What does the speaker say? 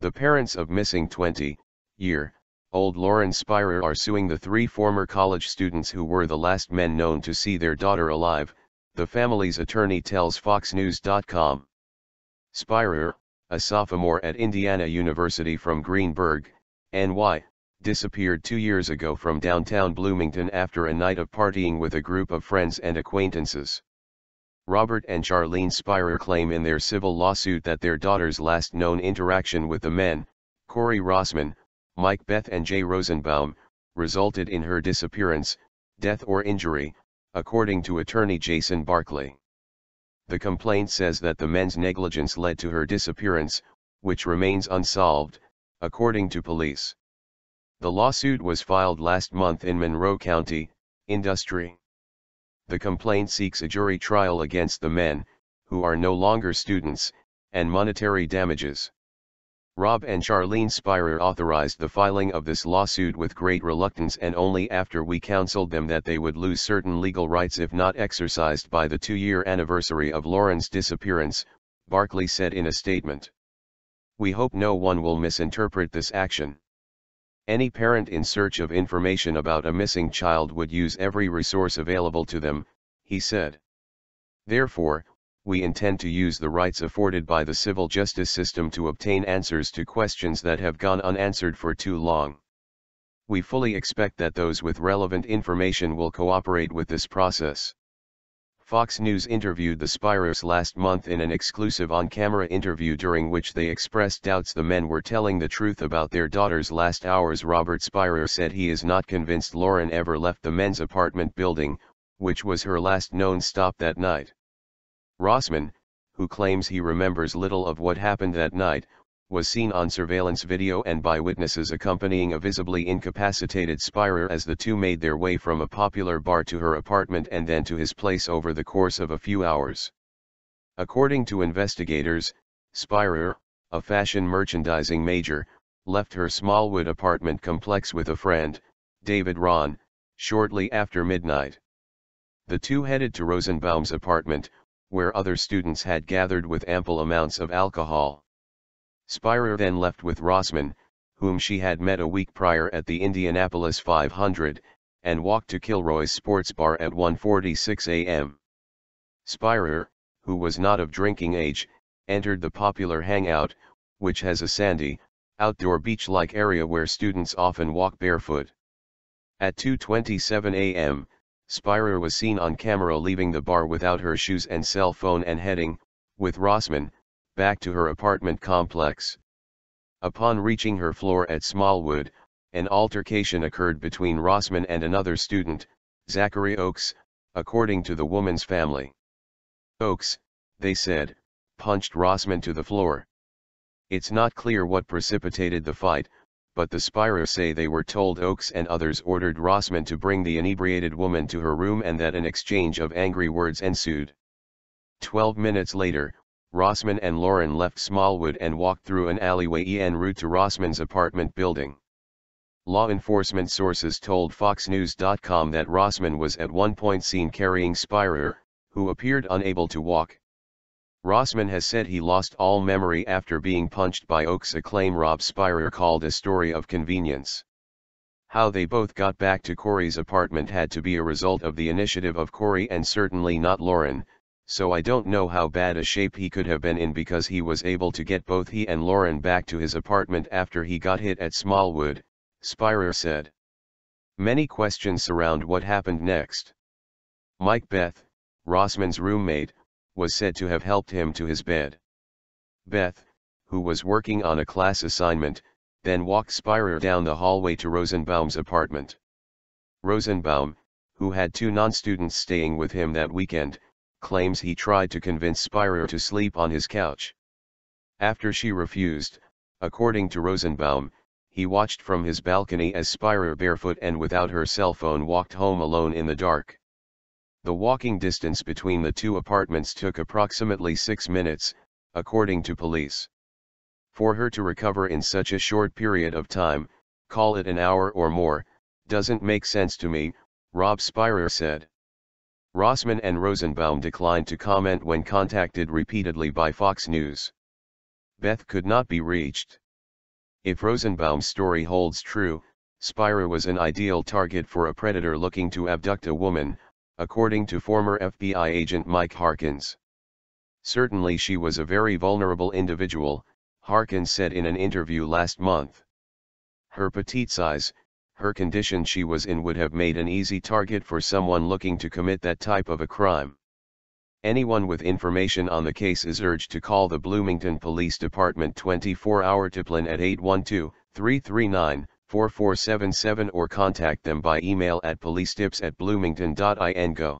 The parents of missing 20-year-old Lauren Spierer are suing the three former college students who were the last men known to see their daughter alive, the family's attorney tells FoxNews.com. Spierer, a sophomore at Indiana University from Greenburgh, NY, disappeared 2 years ago from downtown Bloomington after a night of partying with a group of friends and acquaintances. Robert and Charlene Spierer claim in their civil lawsuit that their daughter's last known interaction with the men, Corey Rossman, Beth and Jay Rosenbaum, resulted in her disappearance, death or injury, according to attorney Jason Barclay. The complaint says that the men's negligence led to her disappearance, which remains unsolved, according to police. The lawsuit was filed last month in Monroe County, Industry. The complaint seeks a jury trial against the men, who are no longer students, and monetary damages. Rob and Charlene Spierer authorized the filing of this lawsuit with great reluctance and only after we counseled them that they would lose certain legal rights if not exercised by the 2-year anniversary of Lauren's disappearance, Barclay said in a statement. We hope no one will misinterpret this action. Any parent in search of information about a missing child would use every resource available to them, he said. Therefore, we intend to use the rights afforded by the civil justice system to obtain answers to questions that have gone unanswered for too long. We fully expect that those with relevant information will cooperate with this process. Fox News interviewed the Spierers last month in an exclusive on-camera interview during which they expressed doubts the men were telling the truth about their daughter's last hours. Robert Spierer said he is not convinced Lauren ever left the men's apartment building, which was her last known stop that night. Rossman, who claims he remembers little of what happened that night, was seen on surveillance video and by witnesses accompanying a visibly incapacitated Spierer as the two made their way from a popular bar to her apartment and then to his place over the course of a few hours. According to investigators, Spierer, a fashion merchandising major, left her Smallwood apartment complex with a friend, David Ron, shortly after midnight. The two headed to Rosenbaum's apartment, where other students had gathered with ample amounts of alcohol. Spierer then left with Rossman, whom she had met a week prior at the Indianapolis 500, and walked to Kilroy's sports bar at 1:46 a.m. Spierer, who was not of drinking age, entered the popular hangout, which has a sandy, outdoor beach-like area where students often walk barefoot. At 2:27 a.m., Spierer was seen on camera leaving the bar without her shoes and cell phone and heading, with Rossman, back to her apartment complex. Upon reaching her floor at Smallwood, an altercation occurred between Rossman and another student, Zachary Oakes, according to the woman's family. Oakes, they said, punched Rossman to the floor. It's not clear what precipitated the fight, but the Spierers say they were told Oakes and others ordered Rossman to bring the inebriated woman to her room and that an exchange of angry words ensued. 12 minutes later, Rossman and Lauren left Smallwood and walked through an alleyway en route to Rossman's apartment building. Law enforcement sources told FoxNews.com that Rossman was at one point seen carrying Spierer, who appeared unable to walk. Rossman has said he lost all memory after being punched by Oakes, a claim Rob Spierer called a story of convenience. How they both got back to Corey's apartment had to be a result of the initiative of Corey and certainly not Lauren, so I don't know how bad a shape he could have been in because he was able to get both he and Lauren back to his apartment after he got hit at Smallwood, Spierer said. Many questions surround what happened next. Beth, Rossman's roommate, was said to have helped him to his bed. Beth, who was working on a class assignment, then walked Spierer down the hallway to Rosenbaum's apartment. Rosenbaum, who had two non-students staying with him that weekend, claims he tried to convince Spierer to sleep on his couch. After she refused, according to Rosenbaum, he watched from his balcony as Spierer barefoot and without her cell phone walked home alone in the dark. The walking distance between the two apartments took approximately 6 minutes, according to police. For her to recover in such a short period of time, call it an hour or more, doesn't make sense to me, Rob Spierer said. Rossman and Rosenbaum declined to comment when contacted repeatedly by Fox News. Beth could not be reached. If Rosenbaum's story holds true, Spierer was an ideal target for a predator looking to abduct a woman, according to former FBI agent Mike Harkins. Certainly she was a very vulnerable individual, Harkins said in an interview last month. Her petite size, her condition she was in would have made an easy target for someone looking to commit that type of a crime. Anyone with information on the case is urged to call the Bloomington Police Department 24-hour tip-line at 812-339-4477 or contact them by email at policetips@bloomington.in.